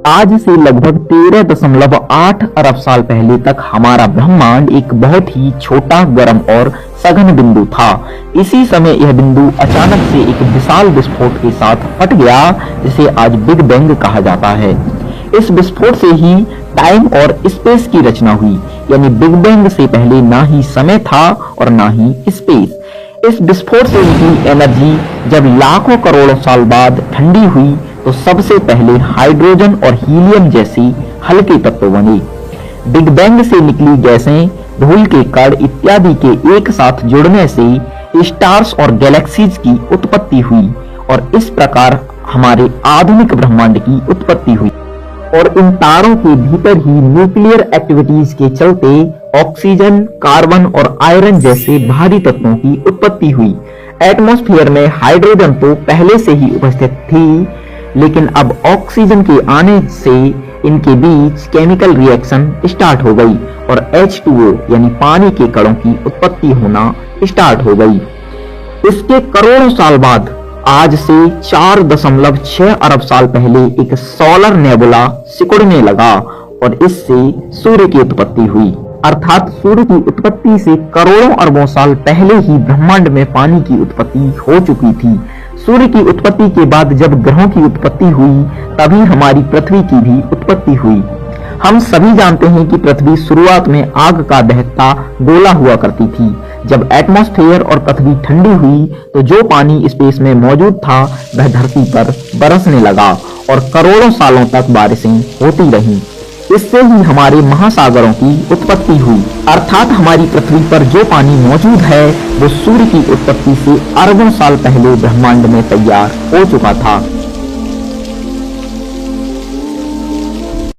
आज से लगभग 13.8 अरब साल पहले तक हमारा ब्रह्मांड एक बहुत ही छोटा, गर्म और सघन बिंदु था। इसी समय यह बिंदु अचानक से एक विशाल विस्फोट के साथ फट गया, जिसे आज बिग बैंग कहा जाता है। इस विस्फोट से ही टाइम और स्पेस की रचना हुई, यानी बिग बैंग से पहले ना ही समय था और ना ही स्पेस। इस विस्फोट से निकली एनर्जी जब लाखों करोड़ों साल बाद ठंडी हुई तो सबसे पहले हाइड्रोजन और हीलियम जैसी हल्के तत्व बने। बिग बैंग से निकली गैसें, धूल के कण इत्यादि के एक साथ जुड़ने से स्टार्स और गैलेक्सीज की उत्पत्ति हुई और इस प्रकार हमारे आधुनिक ब्रह्मांड की उत्पत्ति हुई। और इन तारों के भीतर ही न्यूक्लियर एक्टिविटीज के चलते ऑक्सीजन, कार्बन और आयरन जैसे भारी तत्वों की उत्पत्ति हुई। एटमॉस्फेयर में हाइड्रोजन तो पहले से ही उपस्थित थी, लेकिन अब ऑक्सीजन के आने से इनके बीच केमिकल रिएक्शन स्टार्ट हो गई और H2O यानी पानी के कणों की उत्पत्ति होना स्टार्ट हो गई। इसके करोड़ों साल बाद आज से 4.6 अरब साल पहले एक सोलर नेबुला सिकुड़ने लगा और इससे सूर्य की उत्पत्ति हुई। अर्थात सूर्य की उत्पत्ति से करोड़ों अरबों साल पहले ही ब्रह्मांड में पानी की उत्पत्ति हो चुकी थी। सूर्य की उत्पत्ति के बाद जब ग्रहों की उत्पत्ति हुई, तभी हमारी पृथ्वी की भी उत्पत्ति हुई। हम सभी जानते हैं कि पृथ्वी शुरुआत में आग का दहकता गोला हुआ करती थी। जब एटमॉस्फेयर और पृथ्वी ठंडी हुई तो जो पानी स्पेस में मौजूद था वह धरती पर बरसने लगा और करोड़ों सालों तक बारिशें होती रहीं। इससे ही हमारे महासागरों की उत्पत्ति हुई। अर्थात हमारी पृथ्वी पर जो पानी मौजूद है वो सूर्य की उत्पत्ति से अरबों साल पहले ब्रह्मांड में तैयार हो चुका था।